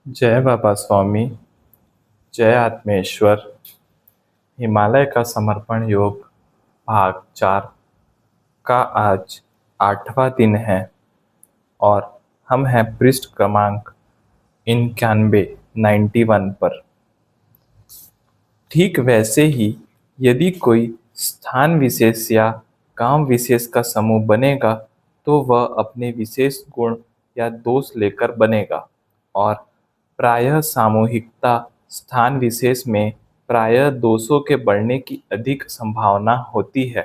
जय बाबा स्वामी, जय आत्मेश्वर। हिमालय का समर्पण योग भाग 4 का आज 8वां दिन है और हम हैं पृष्ठ क्रमांक 91 पर। ठीक वैसे ही यदि कोई स्थान विशेष या काम विशेष का समूह बनेगा तो वह अपने विशेष गुण या दोष लेकर बनेगा और प्रायः सामूहिकता स्थान विशेष में प्रायः दोषों के बढ़ने की अधिक संभावना होती है।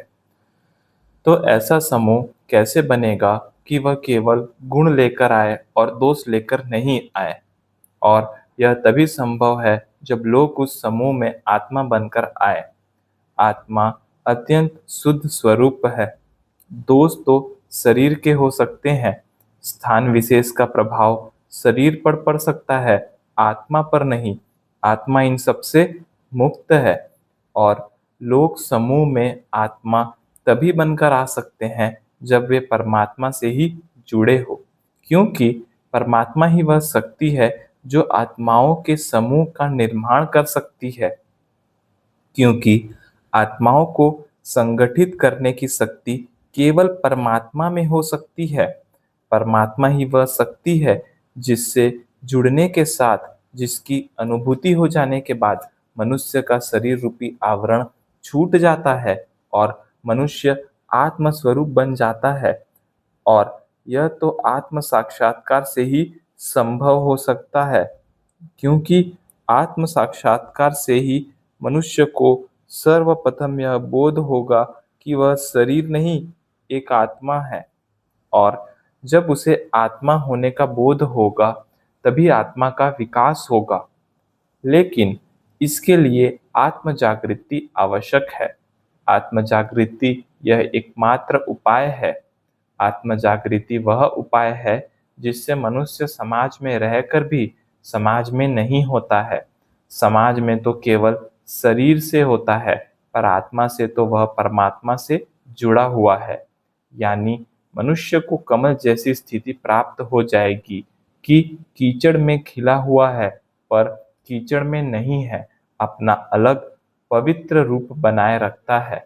तो ऐसा समूह कैसे बनेगा कि वह केवल गुण लेकर आए और दोष लेकर नहीं आए। और यह तभी संभव है जब लोग उस समूह में आत्मा बनकर आए। आत्मा अत्यंत शुद्ध स्वरूप है। दोष तो शरीर के हो सकते हैं। स्थान विशेष का प्रभाव शरीर पर पड़ सकता है, आत्मा पर नहीं। आत्मा इन सब से मुक्त है और लोग समूह में आत्मा तभी बनकर आ सकते हैं जब वे परमात्मा से ही जुड़े हो, क्योंकि परमात्मा ही वह शक्ति है जो आत्माओं के समूह का निर्माण कर सकती है। क्योंकि आत्माओं को संगठित करने की शक्ति केवल परमात्मा में हो सकती है। परमात्मा ही वह शक्ति है जिससे जुड़ने के साथ, जिसकी अनुभूति हो जाने के बाद मनुष्य का शरीर रूपी आवरण छूट जाता है और मनुष्य आत्म स्वरूप बन जाता है। और यह तो आत्म साक्षात्कार से ही संभव हो सकता है, क्योंकि आत्म साक्षात्कार से ही मनुष्य को सर्वप्रथम यह बोध होगा कि वह शरीर नहीं, एक आत्मा है। और जब उसे आत्मा होने का बोध होगा तभी आत्मा का विकास होगा। लेकिन इसके लिए आत्म जागृति आवश्यक है। आत्म जागृति यह एकमात्र उपाय है। आत्म जागृति वह उपाय है जिससे मनुष्य समाज में रहकर भी समाज में नहीं होता है। समाज में तो केवल शरीर से होता है, पर आत्मा से तो वह परमात्मा से जुड़ा हुआ है। यानी मनुष्य को कमल जैसी स्थिति प्राप्त हो जाएगी कि कीचड़ में खिला हुआ है पर कीचड़ में नहीं है, अपना अलग पवित्र रूप बनाए रखता है।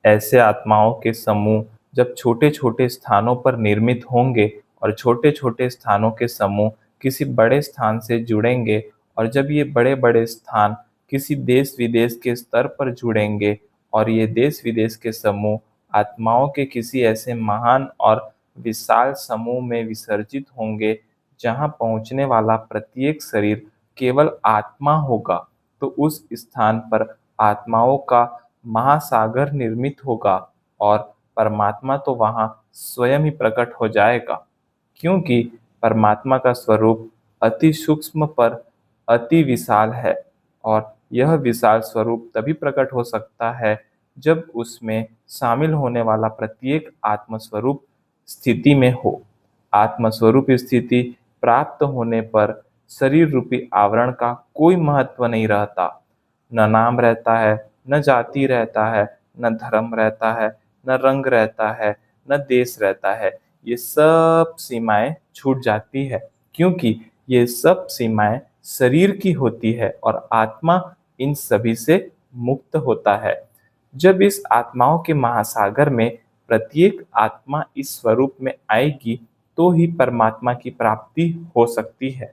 ऐसे आत्माओं के समूह जब छोटे छोटे स्थानों पर निर्मित होंगे और छोटे छोटे स्थानों के समूह किसी बड़े स्थान से जुड़ेंगे, और जब ये बड़े बड़े स्थान किसी देश विदेश के स्तर पर जुड़ेंगे और ये देश विदेश के समूह आत्माओं के किसी ऐसे महान और विशाल समूह में विसर्जित होंगे जहां पहुंचने वाला प्रत्येक शरीर केवल आत्मा होगा, तो उस स्थान पर आत्माओं का महासागर निर्मित होगा और परमात्मा तो वहां स्वयं ही प्रकट हो जाएगा। क्योंकि परमात्मा का स्वरूप अति सूक्ष्म पर अति विशाल है और यह विशाल स्वरूप तभी प्रकट हो सकता है जब उसमें शामिल होने वाला प्रत्येक आत्मस्वरूप स्थिति में हो। आत्मस्वरूप स्थिति प्राप्त होने पर शरीर रूपी आवरण का कोई महत्व नहीं रहता। न नाम रहता है, न जाति रहता है, न धर्म रहता है, न रंग रहता है, न देश रहता है। ये सब सीमाएं छूट जाती है, क्योंकि ये सब सीमाएं शरीर की होती है और आत्मा इन सभी से मुक्त होता है। जब इस आत्माओं के महासागर में प्रत्येक आत्मा इस स्वरूप में आएगी तो ही परमात्मा की प्राप्ति हो सकती है।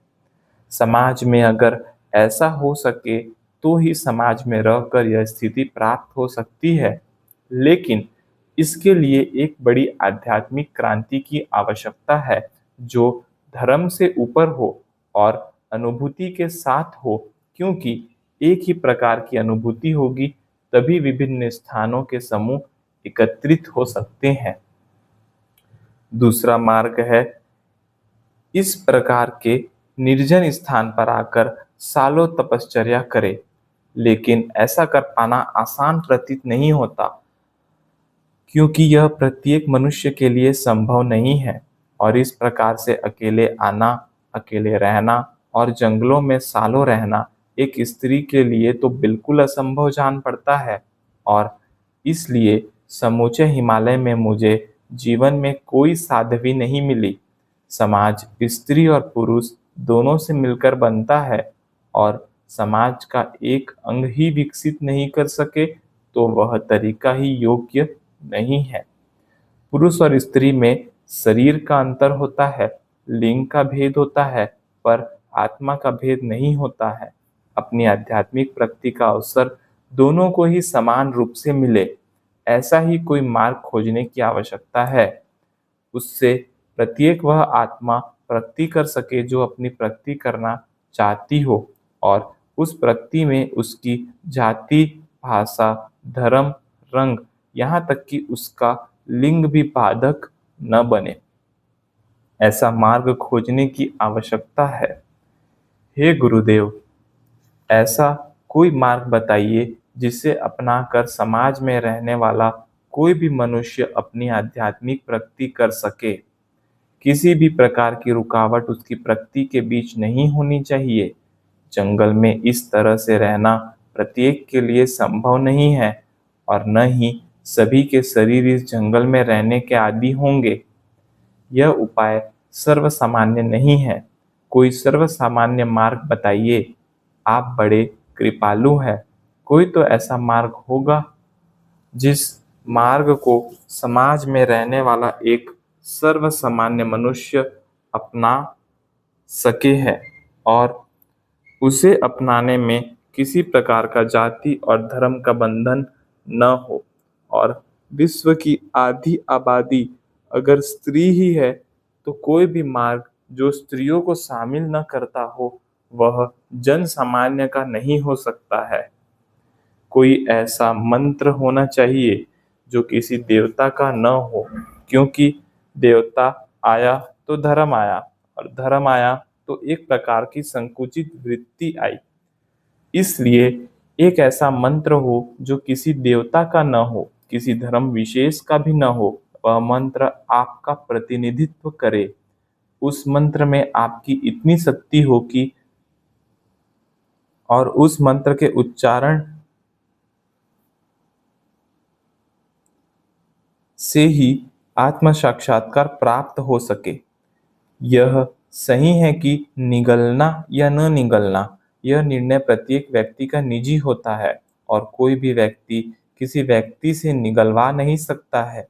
समाज में अगर ऐसा हो सके तो ही समाज में रहकर यह स्थिति प्राप्त हो सकती है। लेकिन इसके लिए एक बड़ी आध्यात्मिक क्रांति की आवश्यकता है जो धर्म से ऊपर हो और अनुभूति के साथ हो, क्योंकि एक ही प्रकार की अनुभूति होगी तभी विभिन्न स्थानों के समूह एकत्रित हो सकते हैं। दूसरा मार्ग है इस प्रकार के निर्जन स्थान पर आकर सालों तपश्चर्या करे, लेकिन ऐसा कर पाना आसान प्रतीत नहीं होता, क्योंकि यह प्रत्येक मनुष्य के लिए संभव नहीं है। और इस प्रकार से अकेले आना, अकेले रहना और जंगलों में सालों रहना एक स्त्री के लिए तो बिल्कुल असंभव जान पड़ता है। और इसलिए समूचे हिमालय में मुझे जीवन में कोई साध्वी नहीं मिली। समाज स्त्री और पुरुष दोनों से मिलकर बनता है और समाज का एक अंग ही विकसित नहीं कर सके तो वह तरीका ही योग्य नहीं है। पुरुष और स्त्री में शरीर का अंतर होता है, लिंग का भेद होता है, पर आत्मा का भेद नहीं होता है। अपनी आध्यात्मिक प्रगति का अवसर दोनों को ही समान रूप से मिले, ऐसा ही कोई मार्ग खोजने की आवश्यकता है। उससे प्रत्येक वह आत्मा प्रगति कर सके जो अपनी प्रगति करना चाहती हो और उस प्रगति में उसकी जाति, भाषा, धर्म, रंग, यहाँ तक कि उसका लिंग भी बाधक न बने, ऐसा मार्ग खोजने की आवश्यकता है। हे गुरुदेव, ऐसा कोई मार्ग बताइए जिसे अपनाकर समाज में रहने वाला कोई भी मनुष्य अपनी आध्यात्मिक प्रगति कर सके। किसी भी प्रकार की रुकावट उसकी प्रगति के बीच नहीं होनी चाहिए। जंगल में इस तरह से रहना प्रत्येक के लिए संभव नहीं है और न ही सभी के शरीर इस जंगल में रहने के आदी होंगे। यह उपाय सर्वसामान्य नहीं है। कोई सर्वसामान्य मार्ग बताइए। आप बड़े कृपालु हैं। कोई तो ऐसा मार्ग होगा जिस मार्ग को समाज में रहने वाला एक सर्वसामान्य मनुष्य अपना सके है और उसे अपनाने में किसी प्रकार का जाति और धर्म का बंधन न हो और विश्व की आधी आबादी अगर स्त्री ही है तो कोई भी मार्ग जो स्त्रियों को शामिल न करता हो वह जन सामान्य का नहीं हो सकता है। कोई ऐसा मंत्र होना चाहिए जो किसी देवता का न हो, क्योंकि देवता आया तो धर्म आया और धर्म आया तो एक प्रकार की संकुचित वृत्ति आई। इसलिए एक ऐसा मंत्र हो जो किसी देवता का न हो, किसी धर्म विशेष का भी न हो, वह मंत्र आपका प्रतिनिधित्व करे। उस मंत्र में आपकी इतनी शक्ति हो कि और उस मंत्र के उच्चारण से ही आत्म साक्षात्कार प्राप्त हो सके। यह सही है कि निगलना या न निगलना, यह निर्णय प्रत्येक व्यक्ति का निजी होता है और कोई भी व्यक्ति किसी व्यक्ति से निगलवा नहीं सकता है।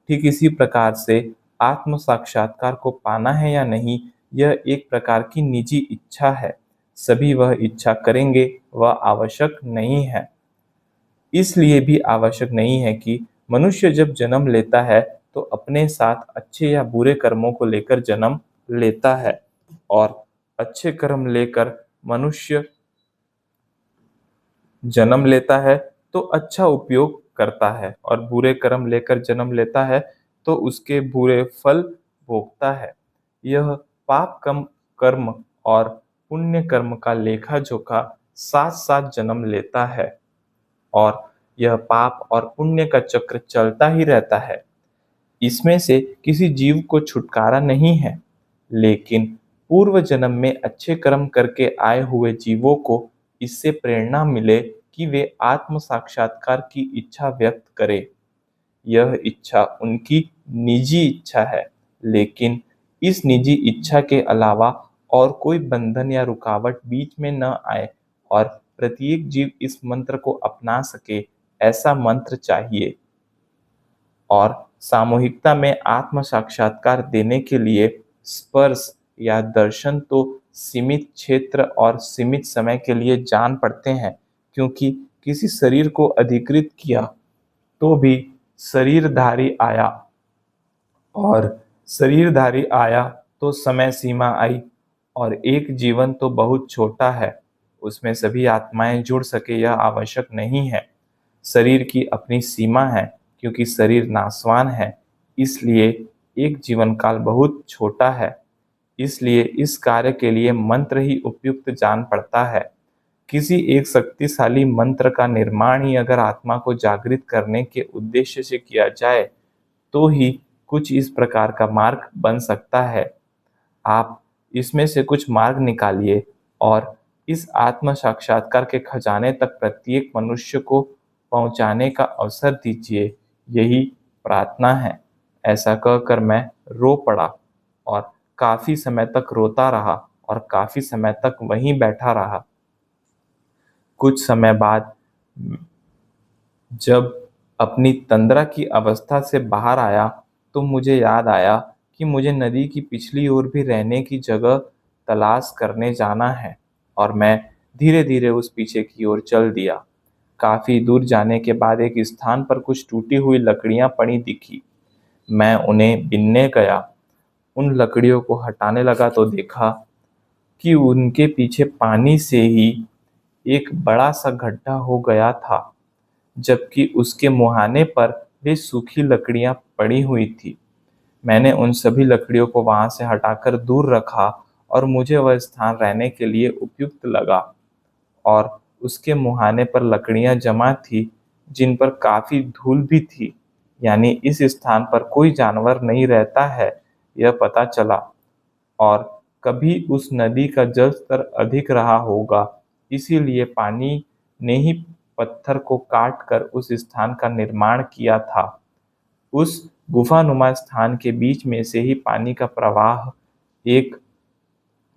ठीक इसी प्रकार से आत्म साक्षात्कार को पाना है या नहीं, यह एक प्रकार की निजी इच्छा है। सभी वह इच्छा करेंगे, वह आवश्यक नहीं है। इसलिए भी आवश्यक नहीं है कि मनुष्य जब जन्म लेता है तो अपने साथ अच्छे या बुरे कर्मों को लेकर जन्म लेता है और अच्छे कर्म लेकर मनुष्य जन्म लेता है तो अच्छा उपयोग करता है और बुरे कर्म लेकर जन्म लेता है तो उसके बुरे फल भोगता है। यह पाप कम कर्म और पुण्य कर्म का लेखा जोखा साथ साथ जन्म लेता है और यह पाप और पुण्य का चक्र चलता ही रहता है। इसमें से किसी जीव को छुटकारा नहीं है, लेकिन पूर्व जन्म में अच्छे कर्म करके आए हुए जीवों को इससे प्रेरणा मिले कि वे आत्म साक्षात्कार की इच्छा व्यक्त करें। यह इच्छा उनकी निजी इच्छा है, लेकिन इस निजी इच्छा के अलावा और कोई बंधन या रुकावट बीच में न आए और प्रत्येक जीव इस मंत्र को अपना सके, ऐसा मंत्र चाहिए। और सामूहिकता में आत्म साक्षात्कार देने के लिए स्पर्श या दर्शन तो सीमित क्षेत्र और सीमित समय के लिए जान पड़ते हैं, क्योंकि किसी शरीर को अधिकृत किया तो भी शरीरधारी आया और शरीरधारी आया तो समय सीमा आई और एक जीवन तो बहुत छोटा है, उसमें सभी आत्माएं जुड़ सके यह आवश्यक नहीं है। शरीर की अपनी सीमा है, क्योंकि शरीर नाशवान है, इसलिए एक जीवन काल बहुत छोटा है। इसलिए इस कार्य के लिए मंत्र ही उपयुक्त जान पड़ता है। किसी एक शक्तिशाली मंत्र का निर्माण ही अगर आत्मा को जागृत करने के उद्देश्य से किया जाए तो ही कुछ इस प्रकार का मार्ग बन सकता है। आप इसमें से कुछ मार्ग निकालिए और इस आत्म साक्षात्कार के खजाने तक प्रत्येक मनुष्य को पहुंचाने का अवसर दीजिए, यही प्रार्थना है। ऐसा कहकर मैं रो पड़ा और काफी समय तक रोता रहा और काफी समय तक वहीं बैठा रहा। कुछ समय बाद जब अपनी तंद्रा की अवस्था से बाहर आया तो मुझे याद आया कि मुझे नदी की पिछली ओर भी रहने की जगह तलाश करने जाना है, और मैं धीरे धीरे उस पीछे की ओर चल दिया। काफी दूर जाने के बाद एक स्थान पर कुछ टूटी हुई लकड़ियां पड़ी दिखी। मैं उन्हें बीनने गया। उन लकड़ियों को हटाने लगा तो देखा कि उनके पीछे पानी से ही एक बड़ा सा गड्ढा हो गया था, जबकि उसके मुहाने पर वे सूखी लकड़ियां पड़ी हुई थी। मैंने उन सभी लकड़ियों को वहां से हटाकर दूर रखा और मुझे वह स्थान रहने के लिए उपयुक्त लगा। और उसके मुहाने पर लकड़ियां जमा थी जिन पर काफी धूल भी थी, यानी इस स्थान पर कोई जानवर नहीं रहता है, यह पता चला। और कभी उस नदी का जल स्तर अधिक रहा होगा, इसीलिए पानी ने ही पत्थर को काट कर उस स्थान का निर्माण किया था। उस गुफानुमा स्थान के बीच में से ही पानी का प्रवाह एक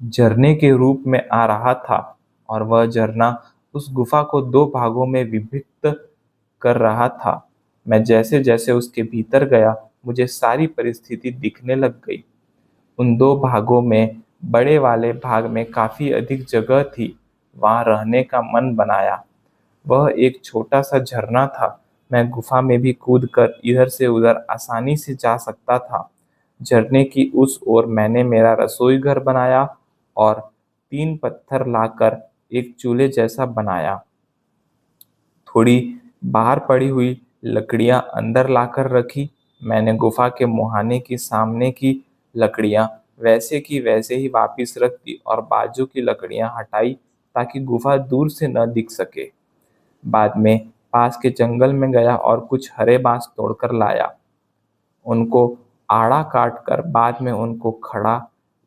झरने के रूप में आ रहा था, और वह झरना उस गुफा को दो भागों में विभक्त कर रहा था। मैं जैसे जैसे उसके भीतर गया, मुझे सारी परिस्थिति दिखने लग गई। उन दो भागों में बड़े वाले भाग में काफी अधिक जगह थी। वहां रहने का मन बनाया। वह एक छोटा सा झरना था। मैं गुफा में भी कूदकर इधर से उधर आसानी से जा सकता था। झरने की उस ओर मैंने मेरा रसोई घर बनाया और 3 पत्थर लाकर एक चूल्हे जैसा बनाया। थोड़ी बाहर पड़ी हुई लकड़ियां अंदर लाकर रखी। मैंने गुफा के मुहाने की सामने की लकड़ियां वैसे की वैसे ही वापस रख दी और बाजू की लकड़ियां हटाई ताकि गुफा दूर से न दिख सके। बाद में पास के जंगल में गया और कुछ हरे बांस तोड़कर लाया। उनको आड़ा काट कर बाद में उनको खड़ा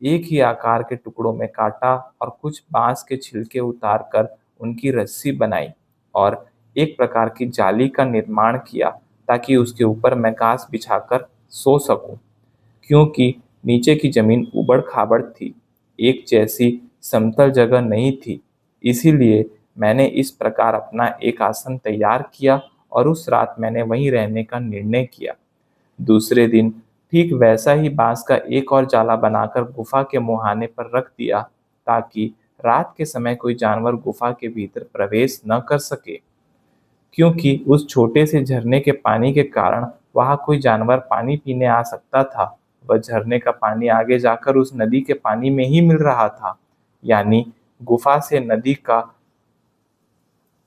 एक ही आकार के टुकड़ों में काटा और कुछ बांस के छिलके उतार कर उनकी रस्सी बनाई और एक प्रकार की जाली का निर्माण किया ताकि उसके ऊपर मैं घास बिछाकर सो सकूं। क्योंकि नीचे की जमीन ऊबड़ खाबड़ थी, एक जैसी समतल जगह नहीं थी, इसीलिए मैंने इस प्रकार अपना एक आसन तैयार किया और उस रात मैंने वहीं रहने का निर्णय किया। दूसरे दिन ठीक वैसा ही बांस का एक और जाला बनाकर गुफा के मुहाने पर रख दिया ताकि रात के समय कोई जानवर गुफा के भीतर प्रवेश न कर सके। क्योंकि उस छोटे से झरने के पानी के कारण वहां कोई जानवर पानी पीने आ सकता था, वह झरने का पानी आगे जाकर उस नदी के पानी में ही मिल रहा था, यानी गुफा से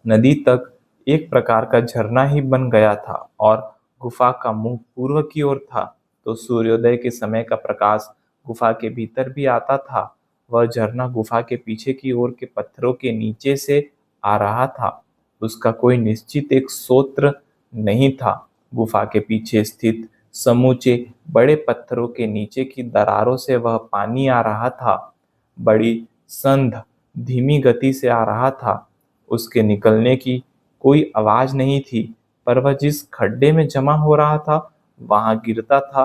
नदी तक एक प्रकार का झरना ही बन गया था। और गुफा का मुंह पूर्व की ओर था, तो सूर्योदय के समय का प्रकाश गुफा के भीतर भी आता था। वह झरना गुफा के पीछे की ओर के पत्थरों के नीचे से आ रहा था। उसका कोई निश्चित एक स्रोत नहीं था। गुफा के पीछे स्थित समूचे बड़े पत्थरों के नीचे की दरारों से वह पानी आ रहा था। बड़ी संध धीमी गति से आ रहा था। उसके निकलने की कोई आवाज नहीं थी, पर वह जिस खड्डे में जमा हो रहा था वहां गिरता था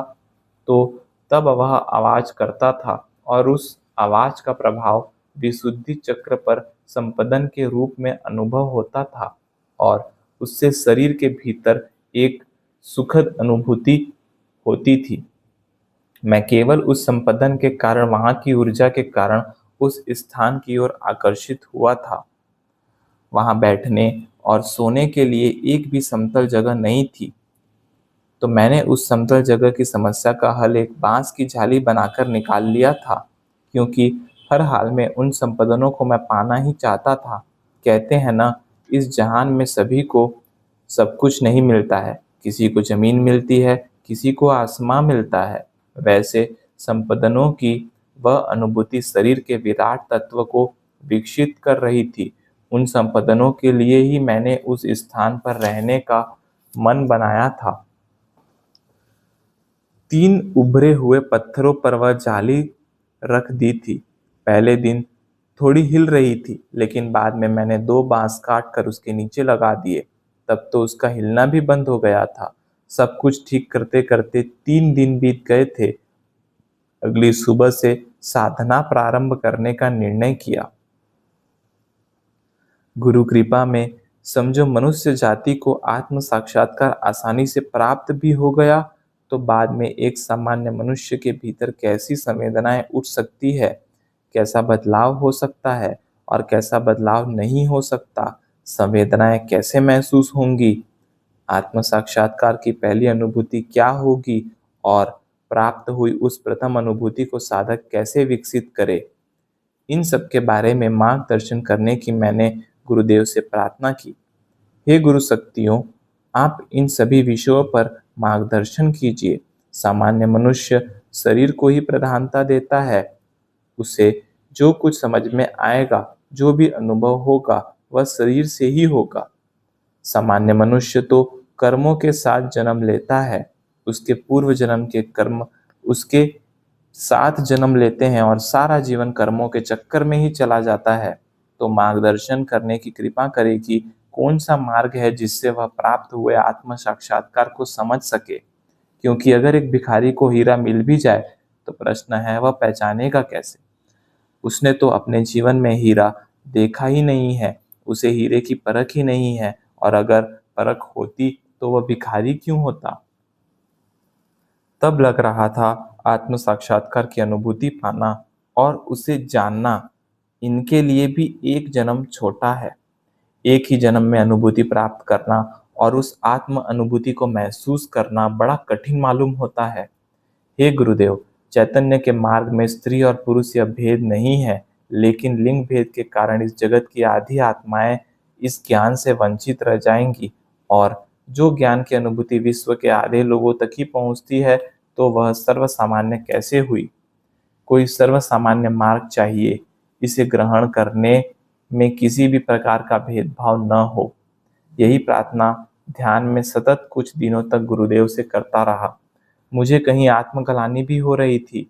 तो तब वह आवाज करता था, और उस आवाज का प्रभाव विशुद्धि चक्र पर संपदन के रूप में अनुभव होता था, और उससे शरीर के भीतर एक सुखद अनुभूति होती थी। मैं केवल उस संपदन के कारण, वहां की ऊर्जा के कारण उस स्थान की ओर आकर्षित हुआ था। वहां बैठने और सोने के लिए एक भी समतल जगह नहीं थी, तो मैंने उस समतल जगह की समस्या का हल एक बांस की जाली बनाकर निकाल लिया था। क्योंकि हर हाल में उन संपदनों को मैं पाना ही चाहता था। कहते हैं ना, इस जहान में सभी को सब कुछ नहीं मिलता है। किसी को जमीन मिलती है, किसी को आसमां मिलता है। वैसे संपदनों की वह अनुभूति शरीर के विराट तत्व को विकसित कर रही थी। उन संपदनों के लिए ही मैंने उस स्थान पर रहने का मन बनाया था। 3 उभरे हुए पत्थरों पर वह जाली रख दी थी। पहले दिन थोड़ी हिल रही थी, लेकिन बाद में मैंने 2 बांस काट कर उसके नीचे लगा दिए। तब तो उसका हिलना भी बंद हो गया था। सब कुछ ठीक करते करते 3 दिन बीत गए थे। अगली सुबह से साधना प्रारंभ करने का निर्णय किया। गुरु कृपा में समझो मनुष्य जाति को आत्म साक्षात्कार आसानी से प्राप्त भी हो गया, तो बाद में एक सामान्य मनुष्य के भीतर कैसी संवेदनाएं उठ सकती है, कैसा बदलाव हो सकता है और कैसा बदलाव नहीं हो सकता, संवेदनाएं कैसे महसूस होंगी, आत्म साक्षात्कार की पहली अनुभूति क्या होगी और प्राप्त हुई उस प्रथम अनुभूति को साधक कैसे विकसित करे, इन सब के बारे में मार्गदर्शन करने की मैंने गुरुदेव से प्रार्थना की। हे गुरु शक्तियों, आप इन सभी विषयों पर मार्गदर्शन कीजिए। सामान्य मनुष्य शरीर को ही प्रधानता देता है। उसे जो कुछ समझ में आएगा, जो भी अनुभव होगा, वह शरीर से ही होगा। सामान्य मनुष्य तो कर्मों के साथ जन्म लेता है, उसके पूर्व जन्म के कर्म उसके साथ जन्म लेते हैं और सारा जीवन कर्मों के चक्कर में ही चला जाता है। तो मार्गदर्शन करने की कृपा करे कि कौन सा मार्ग है जिससे वह प्राप्त हुए आत्म साक्षात्कार को समझ सके, क्योंकि अगर एक भिखारी को हीरा मिल भी जाए तो प्रश्न है वह पहचानेगा कैसे। उसने तो अपने जीवन में हीरा देखा ही नहीं है, उसे हीरे की परख ही नहीं है, और अगर परख होती तो वह भिखारी क्यों होता। तब लग रहा था आत्म साक्षात्कार की अनुभूति पाना और उसे जानना, इनके लिए भी एक जन्म छोटा है। एक ही जन्म में अनुभूति प्राप्त करना और उस आत्म अनुभूति को महसूस करना बड़ा कठिन मालूम होता है। हे गुरुदेव, चैतन्य के मार्ग में स्त्री और पुरुष यह भेद नहीं है, लेकिन लिंग भेद के कारण इस जगत की आधी आत्माएं इस ज्ञान से वंचित रह जाएंगी, और जो ज्ञान की अनुभूति विश्व के आधे लोगों तक ही पहुंचती है, तो वह सर्वसामान्य कैसे हुई। कोई सर्वसामान्य मार्ग चाहिए, इसे ग्रहण करने में किसी भी प्रकार का भेदभाव न हो। यही प्रार्थना ध्यान में सतत कुछ दिनों तक गुरुदेव से करता रहा। मुझे कहीं आत्मग्लानि भी हो रही थी।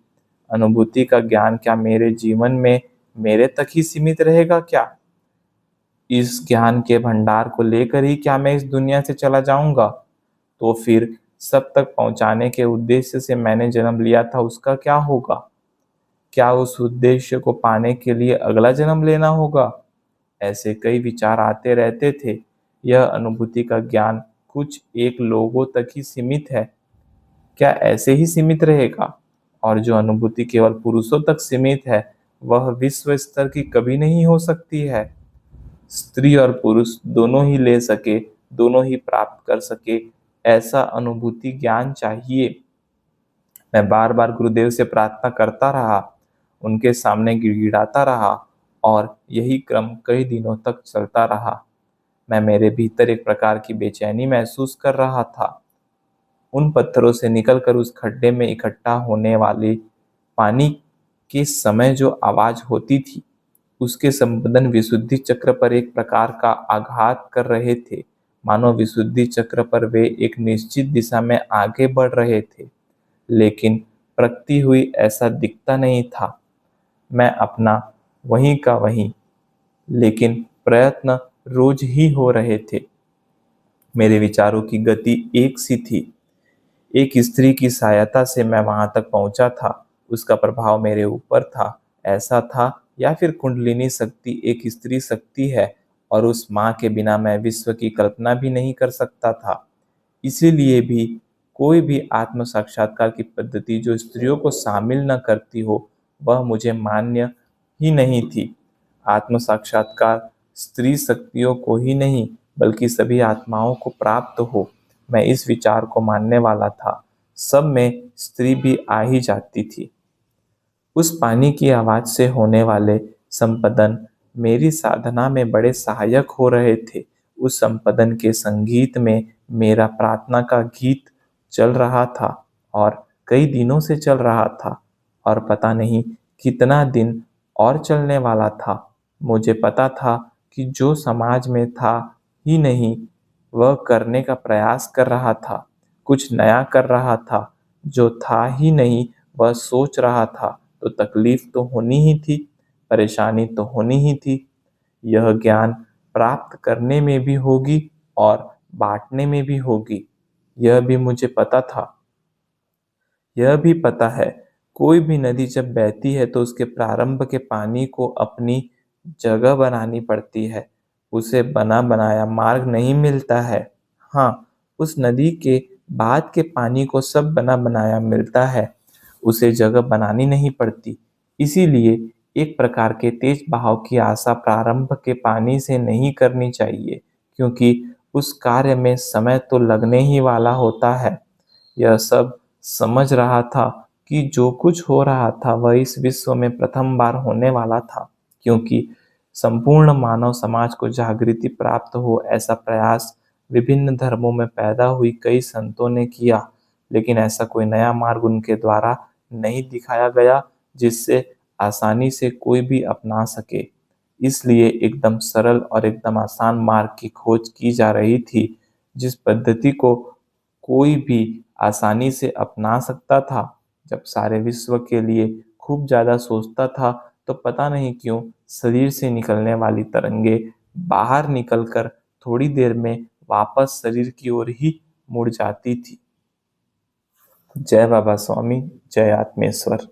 अनुभूति का ज्ञान क्या मेरे जीवन में मेरे तक ही सीमित रहेगा क्या? इस ज्ञान के भंडार को लेकर ही क्या मैं इस दुनिया से चला जाऊंगा? तो फिर सब तक पहुंचाने के उद्देश्य से मैंने जन्म लिया था, उसका क्या होगा? क्या उस उद्देश्य को पाने के लिए अगला जन्म लेना होगा? ऐसे कई विचार आते रहते थे। यह अनुभूति का ज्ञान कुछ एक लोगों तक ही सीमित है, क्या ऐसे ही सीमित रहेगा? और जो अनुभूति केवल पुरुषों तक सीमित है, वह विश्व स्तर की कभी नहीं हो सकती है। स्त्री और पुरुष दोनों ही ले सके, दोनों ही प्राप्त कर सके, ऐसा अनुभूति ज्ञान चाहिए। मैं बार बार गुरुदेव से प्रार्थना करता रहा, उनके सामने गिड़गिड़ाता रहा, और यही क्रम कई दिनों तक चलता रहा। मैं मेरे भीतर एक प्रकार की बेचैनी महसूस कर रहा था। उन पत्थरों से निकलकर उस खड्डे में इकट्ठा होने वाली पानी के समय जो आवाज होती थी, उसके संपदन विशुद्धि चक्र पर एक प्रकार का आघात कर रहे थे, मानो विशुद्धि चक्र पर वे एक निश्चित दिशा में आगे बढ़ रहे थे, लेकिन प्रगति हुई ऐसा दिखता नहीं था। मैं अपना वहीं का वहीं, लेकिन प्रयत्न रोज ही हो रहे थे। मेरे विचारों की गति एक सी थी। एक स्त्री की सहायता से मैं वहां तक पहुंचा था, उसका प्रभाव मेरे ऊपर था, ऐसा था। या फिर कुंडलिनी शक्ति एक स्त्री शक्ति है, और उस माँ के बिना मैं विश्व की कल्पना भी नहीं कर सकता था। इसीलिए भी कोई भी आत्म साक्षात्कार की पद्धति जो स्त्रियों को शामिल न करती हो, वह मुझे मान्य ही नहीं थी। आत्म साक्षात्कार स्त्री शक्तियों को ही नहीं, बल्कि सभी आत्माओं को प्राप्त हो, मैं इस विचार को मानने वाला था। सब में स्त्री भी आ ही जाती थी। उस पानी की आवाज से होने वाले संपदन मेरी साधना में बड़े सहायक हो रहे थे। उस संपदन के संगीत में मेरा प्रार्थना का गीत चल रहा था, और कई दिनों से चल रहा था, और पता नहीं कितना दिन और चलने वाला था। मुझे पता था कि जो समाज में था ही नहीं, वह करने का प्रयास कर रहा था, कुछ नया कर रहा था। जो था ही नहीं, वह सोच रहा था, तो तकलीफ तो होनी ही थी, परेशानी तो होनी ही थी। यह ज्ञान प्राप्त करने में भी होगी और बांटने में भी होगी, यह भी मुझे पता था। यह भी पता है कोई भी नदी जब बहती है तो उसके प्रारंभ के पानी को अपनी जगह बनानी पड़ती है। उसे बना बनाया मार्ग नहीं मिलता है। हाँ, उस नदी के बाद के पानी को सब बना बनाया मिलता है। उसे जगह बनानी नहीं पड़ती। इसीलिए एक प्रकार के तेज बहाव की आशा प्रारंभ के पानी से नहीं करनी चाहिए, क्योंकि उस कार्य में समय तो लगने ही वाला होता है। यह सब समझ रहा था कि जो कुछ हो रहा था वह इस विश्व में प्रथम बार होने वाला था, क्योंकि संपूर्ण मानव समाज को जागृति प्राप्त हो ऐसा प्रयास विभिन्न धर्मों में पैदा हुई कई संतों ने किया, लेकिन ऐसा कोई नया मार्ग उनके द्वारा नहीं दिखाया गया जिससे आसानी से कोई भी अपना सके। इसलिए एकदम सरल और एकदम आसान मार्ग की खोज की जा रही थी, जिस पद्धति को कोई भी आसानी से अपना सकता था। जब सारे विश्व के लिए खूब ज्यादा सोचता था तो पता नहीं क्यों शरीर से निकलने वाली तरंगे बाहर निकलकर थोड़ी देर में वापस शरीर की ओर ही मुड़ जाती थी। जय बाबा स्वामी, जय आत्मेश्वर।